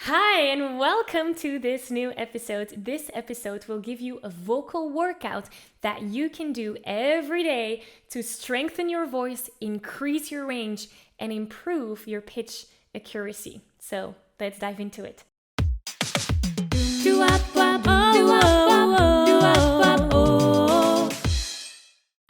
Hi, and welcome to this new episode. This episode will give you a vocal workout that you can do every day to strengthen your voice, increase your range, and improve your pitch accuracy. So let's dive into it.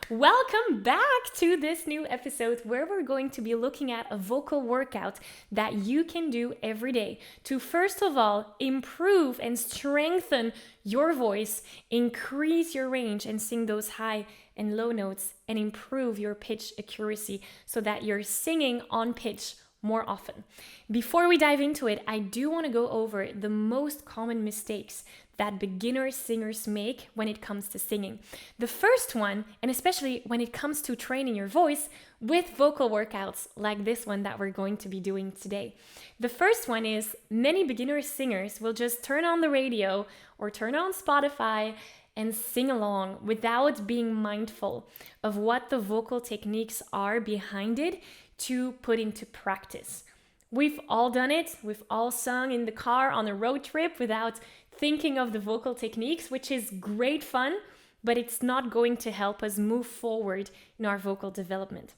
Welcome back to this new episode where we're going to be looking at a vocal workout that you can do every day to, first of all, improve and strengthen your voice, increase your range and sing those high and low notes, and improve your pitch accuracy so that you're singing on pitch more often. Before we dive into it, I do want to go over the most common mistakes that beginner singers make when it comes to singing. The first one, and especially when it comes to training your voice with vocal workouts like this one that we're going to be doing today. The first one is many beginner singers will just turn on the radio or turn on Spotify and sing along without being mindful of what the vocal techniques are behind it to put into practice. We've all done it. We've all sung in the car on a road trip without thinking of the vocal techniques, which is great fun, but it's not going to help us move forward in our vocal development.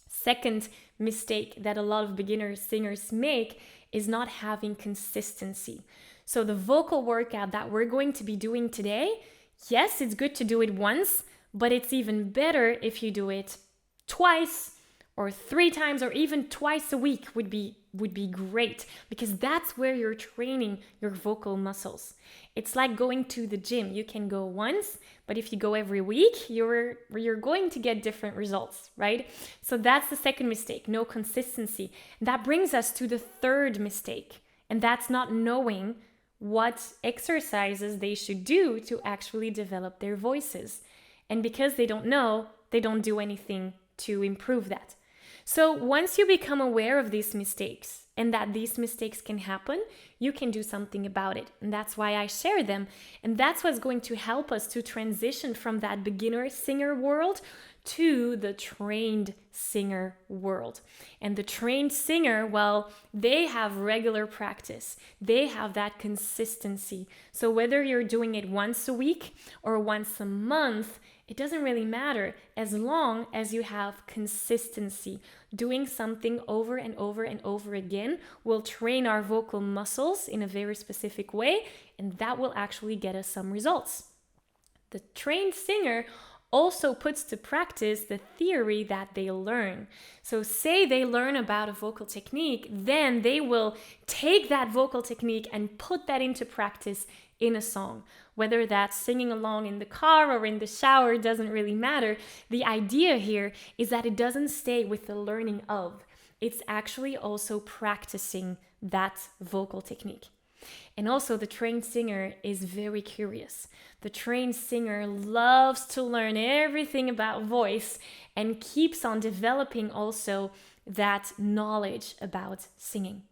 Second mistake that a lot of beginner singers make is not having consistency. So the vocal workout that we're going to be doing today, yes, it's good to do it once, but it's even better if you do it twice or 3 times or even twice a week would be great, because that's where you're training your vocal muscles. It's like going to the gym. You can go once, but if you go every week, you're going to get different results, right? So that's the second mistake, no consistency. That brings us to the third mistake, and that's not knowing what exercises they should do to actually develop their voices. And because they don't know, they don't do anything to improve that. So once you become aware of these mistakes and that these mistakes can happen, you can do something about it. And that's why I share them. And that's what's going to help us to transition from that beginner singer world to the trained singer world. And the trained singer, well, they have regular practice. They have that consistency. So whether you're doing it once a week or once a month, it doesn't really matter as long as you have consistency. Doing something over and over and over again will train our vocal muscles in a very specific way, and that will actually get us some results. The trained singer also puts to practice the theory that they learn. So say they learn about a vocal technique, then they will take that vocal technique and put that into practice in a song. Whether that's singing along in the car or in the shower, doesn't really matter. The idea here is that it doesn't stay with the learning of. It's actually also practicing that vocal technique. And also the trained singer is very curious. The trained singer loves to learn everything about voice and keeps on developing also that knowledge about singing.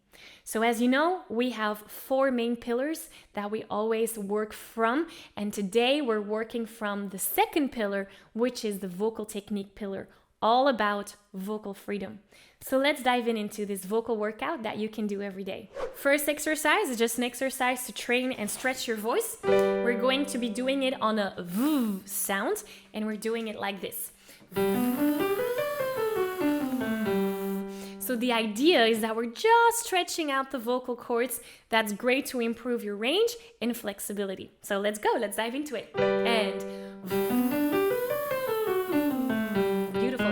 So as you know, we have 4 main pillars that we always work from. And today we're working from the second pillar, which is the vocal technique pillar, all about vocal freedom. So let's dive into this vocal workout that you can do every day. First exercise is just an exercise to train and stretch your voice. We're going to be doing it on a V sound, and we're doing it like this. So the idea is that we're just stretching out the vocal cords. That's great to improve your range and flexibility. So let's go, let's dive into it. And beautiful.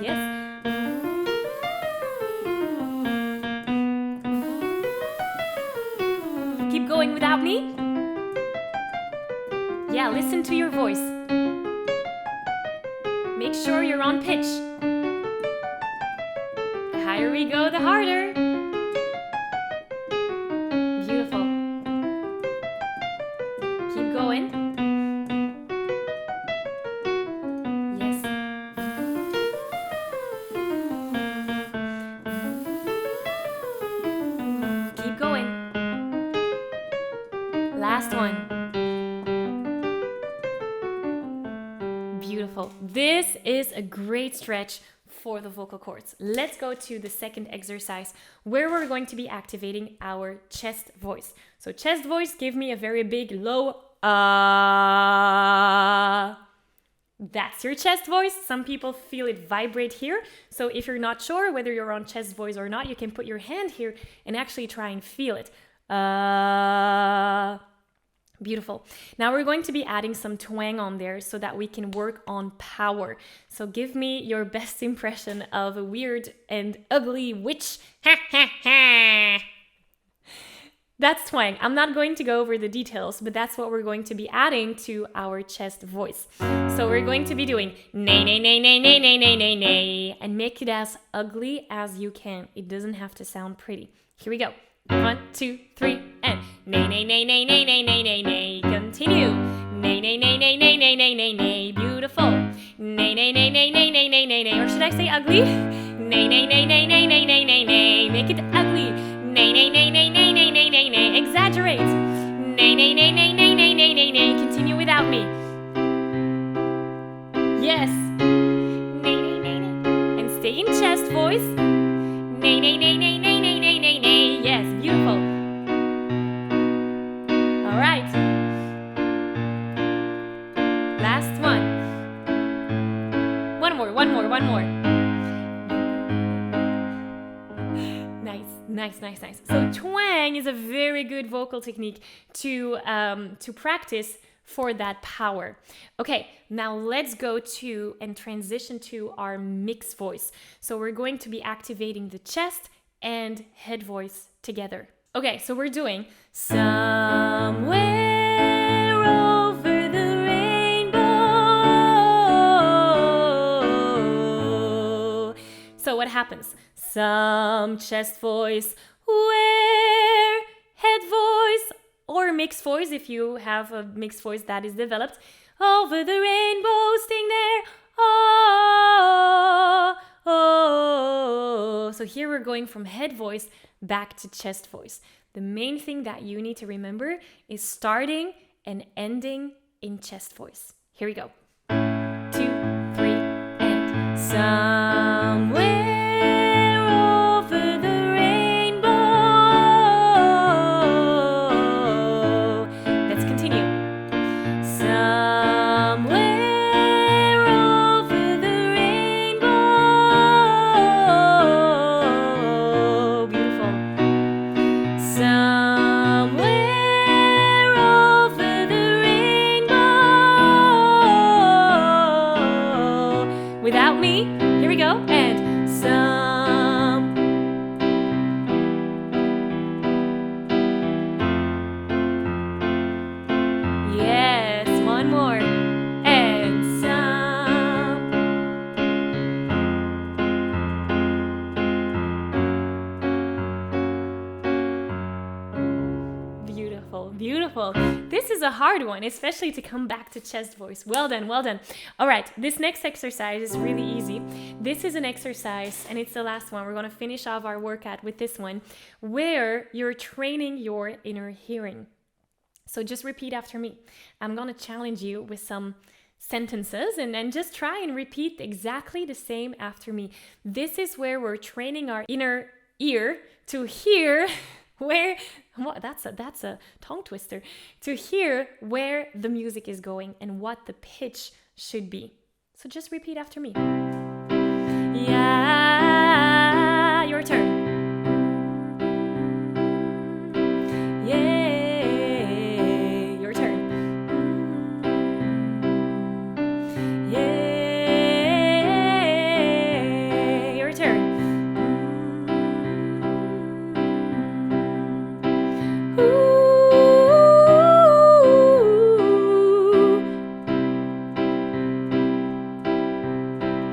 Yes. Keep going without me. Yeah, listen to your voice. Make sure you're on pitch. The higher we go, the harder. Beautiful. Keep going. Yes. Keep going. Last one. Beautiful. This is a great stretch for the vocal cords. Let's go to the second exercise where we're going to be activating our chest voice. So chest voice, give me a very big low That's your chest voice. Some people feel it vibrate here. So if you're not sure whether you're on chest voice or not, you can put your hand here and actually try and feel it. Beautiful. Now we're going to be adding some twang on there so that we can work on power. So give me your best impression of a weird and ugly witch. That's twang. I'm not going to go over the details, but that's what we're going to be adding to our chest voice. So we're going to be doing nay, nay, nay, nay, nay, nay, nay, nay, nay, and make it as ugly as you can. It doesn't have to sound pretty. Here we go. 1, 2, 3, and nay, nay, nay, nay, nay, nay, nay, nay, nay. Continue. Nay, nay, nay, nay, nay, nay, nay, nay, nay. Beautiful. Nay, nay, nay, nay, nay, nay, nay, nay, nay. Or should I say ugly? Nay, nay, nay, nay, nay, nay, nay, nay, nay. Make it ugly. Nay, nay, nay, nay, nay, nay, nay, nay, nay. Exaggerate. Nay, nay, nay, nay, nay, nay, nay, nay, nay. Continue without me. Yes. Nay, nay, nay, nay. And stay in chest voice. Nay, nay, nay, nay, nay, nay, nay, nay, nay. Yes, beautiful. All right. Last one. One more. Nice. So twang is a very good vocal technique to practice for that power. Okay, now let's go to and transition to our mixed voice. So we're going to be activating the chest and head voice together. Okay, so we're doing somewhere over the rainbow. So what happens? Some chest voice, where head voice, or mixed voice if you have a mixed voice that is developed. Over the rainbow, sting there. Oh, oh. So here we're going from head voice back to chest voice. The main thing that you need to remember is starting and ending in chest voice. Here we go. 2, 3, and somewhere. Without me, here we go, and some. Yes, one more, and some. Beautiful. This is a hard one, especially to come back to chest voice. Well done. All right, this next exercise is really easy. This is an exercise, and it's the last one. We're going to finish off our workout with this one, where you're training your inner hearing. So just repeat after me. I'm going to challenge you with some sentences, and then just try and repeat exactly the same after me. This is where we're training our inner ear to hear where, that's a tongue twister, to hear where the music is going and what the pitch should be. So just repeat after me. Yeah, your turn. Yeah, your turn. Yeah, your turn.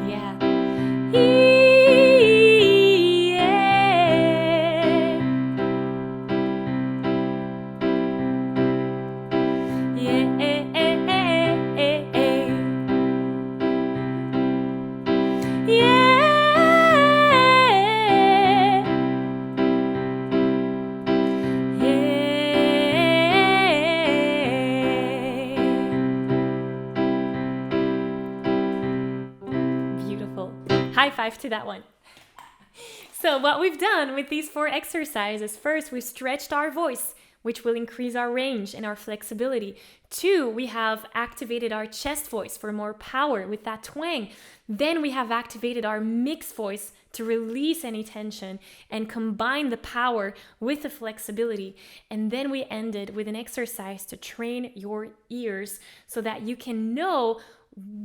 Yeah. powerful. High five to that one. So what we've done with these 4 exercises, first, we've stretched our voice, which will increase our range and our flexibility. 2, we have activated our chest voice for more power with that twang. Then we have activated our mixed voice to release any tension and combine the power with the flexibility. And then we ended with an exercise to train your ears so that you can know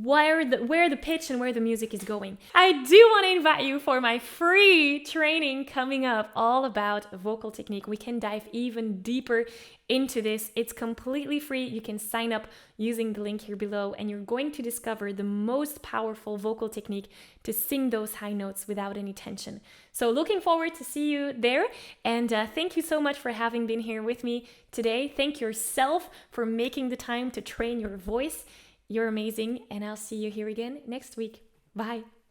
where the pitch and where the music is going. I do want to invite you for my free training coming up all about vocal technique. We can dive even deeper into this. It's completely free. You can sign up using the link here below, and you're going to discover the most powerful vocal technique to sing those high notes without any tension. So looking forward to see you there, and thank you so much for having been here with me today. Thank yourself for making the time to train your voice. You're amazing, and I'll see you here again next week. Bye.